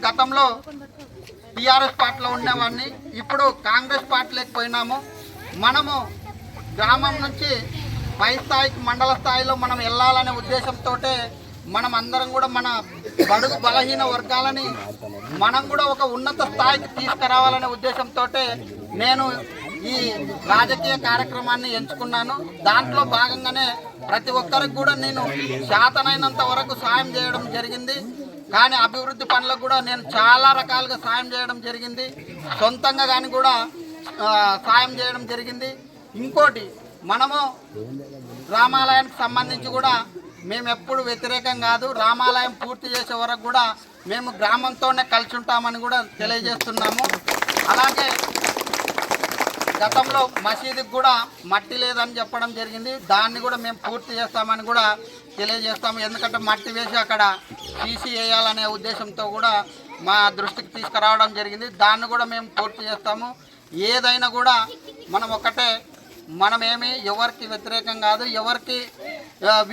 గతంలో టీఆర్ఎస్ పార్టీలో ఉండేవాడిని, ఇప్పుడు కాంగ్రెస్ పార్టీలోకి పోయినాము. మనము గ్రామం నుంచి పై స్థాయికి మండల స్థాయిలో మనం వెళ్ళాలనే ఉద్దేశంతో మనం అందరం కూడా మన బడుగు బలహీన వర్గాలని మనం కూడా ఒక ఉన్నత స్థాయికి తీసుకురావాలనే ఉద్దేశంతో నేను ఈ రాజకీయ కార్యక్రమాన్ని ఎంచుకున్నాను. దాంట్లో భాగంగానే ప్రతి ఒక్కరికి కూడా నేను శాతనైనంత వరకు సాయం చేయడం జరిగింది. కానీ అభివృద్ధి పనులకు కూడా నేను చాలా రకాలుగా సాయం చేయడం జరిగింది. సొంతంగా కానీ కూడా సాయం చేయడం జరిగింది. ఇంకోటి, మనము రామాలయానికి సంబంధించి కూడా మేము ఎప్పుడు వ్యతిరేకం కాదు. రామాలయం పూర్తి చేసే వరకు కూడా మేము గ్రామంతోనే కలిసి ఉంటామని కూడా తెలియజేస్తున్నాము. అలాగే గతంలో మసీదుకి కూడా మట్టి లేదని చెప్పడం జరిగింది. దాన్ని కూడా మేము పూర్తి చేస్తామని కూడా తెలియజేస్తాము. ఎందుకంటే మట్టి వేసి అక్కడ సీసీ వేయాలనే ఉద్దేశంతో కూడా మా దృష్టికి తీసుకురావడం జరిగింది. దాన్ని కూడా మేము పూర్తి చేస్తాము. ఏదైనా కూడా మనం ఒకటే, మనమేమి ఎవరికి వ్యతిరేకం కాదు, ఎవరికి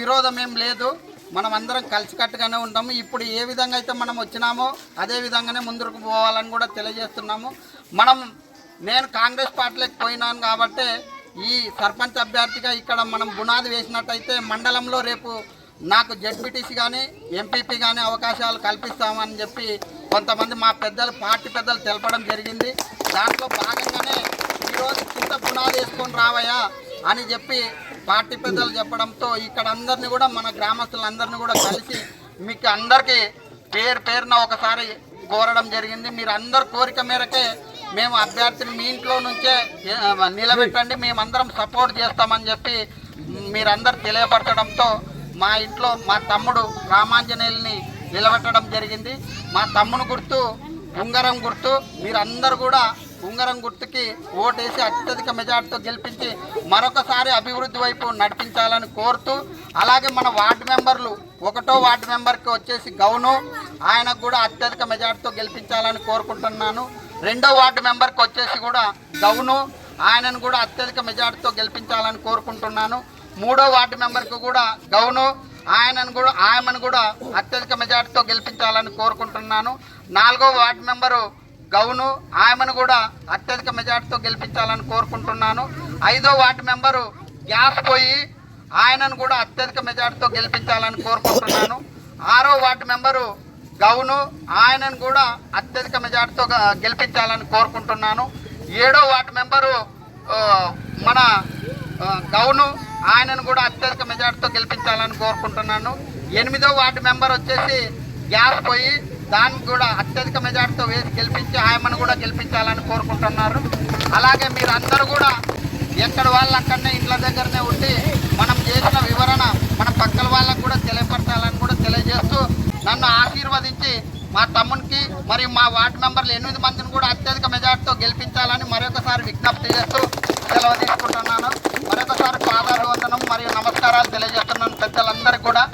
విరోధం ఏం లేదు. మనం అందరం కలిసికట్టుగానే ఉంటాము. ఇప్పుడు ఏ విధంగా అయితే మనం వచ్చినామో అదే విధంగానే ముందుకు పోవాలని కూడా తెలియజేస్తున్నాము. నేను కాంగ్రెస్ పార్టీలోకి పోయినాను కాబట్టి ఈ సర్పంచ్ అభ్యర్థిగా ఇక్కడ మనం బునాది వేసినట్టయితే మండలంలో రేపు నాకు జెడ్పీటీసీ కానీ ఎంపీపీ కానీ అవకాశాలు కల్పిస్తామని చెప్పి కొంతమంది మా పెద్దలు, పార్టీ పెద్దలు తెలపడం జరిగింది. దాంట్లో భాగంగానే ఈరోజు కింద బునాది వేసుకొని రావయ్యా అని చెప్పి పార్టీ పెద్దలు చెప్పడంతో ఇక్కడ అందరినీ కూడా, మన గ్రామస్తులందరినీ కూడా కలిసి మీకు అందరికీ పేరున ఒకసారి కోరడం జరిగింది. మీరు అందరి కోరిక మేరకే మేము అభ్యర్థిని మీ ఇంట్లో నుంచే నిలబెట్టండి, మేమందరం సపోర్ట్ చేస్తామని చెప్పి మీరందరూ తెలియపరచడంతో మా ఇంట్లో మా తమ్ముడు రామాంజనేయుల్ని నిలబెట్టడం జరిగింది. మా తమ్ముని గుర్తు ఉంగరం గుర్తు. మీరందరూ కూడా ఉంగరం గుర్తుకి ఓటేసి అత్యధిక మెజార్టీతో గెలిపించి మరొకసారి అభివృద్ధి వైపు నడిపించాలని కోరుతూ, అలాగే మన వార్డు మెంబర్లు 1వ వార్డు మెంబర్కి వచ్చేసి గౌను, ఆయనకు కూడా అత్యధిక మెజార్టీతో గెలిపించాలని కోరుకుంటున్నాను. 2వ వార్డు మెంబర్కి వచ్చేసి కూడా గౌను, ఆయనను కూడా అత్యధిక మెజార్టీతో గెలిపించాలని కోరుకుంటున్నాను. 3వ వార్డు మెంబర్కి కూడా గౌను, ఆయనను కూడా అత్యధిక మెజార్టీతో గెలిపించాలని కోరుకుంటున్నాను. 4వ వార్డు మెంబరు గౌను, ఆయనను కూడా అత్యధిక మెజార్టీతో గెలిపించాలని కోరుకుంటున్నాను. 5వ వార్డు మెంబరు గ్యాస్ పోయి, ఆయనను కూడా అత్యధిక మెజార్టీతో గెలిపించాలని కోరుకుంటున్నాను. 6వ వార్డు మెంబరు గౌను, ఆయనను కూడా అత్యధిక మెజార్టీతో గెలిపించాలని కోరుకుంటున్నాను. 7వ వార్డు మెంబరు మన గౌను, ఆయనను కూడా అత్యధిక మెజార్టీతో గెలిపించాలని కోరుకుంటున్నాను. 8వ వార్డు మెంబర్ వచ్చేసి గ్యాస్ పోయి, దాన్ని కూడా అత్యధిక మెజార్టీతో వేసి గెలిపించి ఆయనను కూడా గెలిపించాలని కోరుకుంటున్నారు. అలాగే మీరందరూ కూడా ఎక్కడ వాళ్ళు అక్కడనే ఇంట్ల దగ్గరనే ఉండి మనం చేసిన వివరణ మన పక్కల వాళ్ళకు కూడా తెలియపరచాలని కూడా తెలియజేస్తూ, నన్ను ఆశీర్వదించి మా తమ్మునికి మరియు మా వార్డు మెంబర్లు 8 మందిని కూడా అత్యధిక మెజార్టీతో గెలిపించాలని మరొకసారి విజ్ఞప్తి చేస్తూ సెలవు తీసుకుంటున్నాను. మరొకసారి పాదాభివందనం మరియు నమస్కారాలు తెలియజేస్తున్నాను పెద్దలందరికీ కూడా.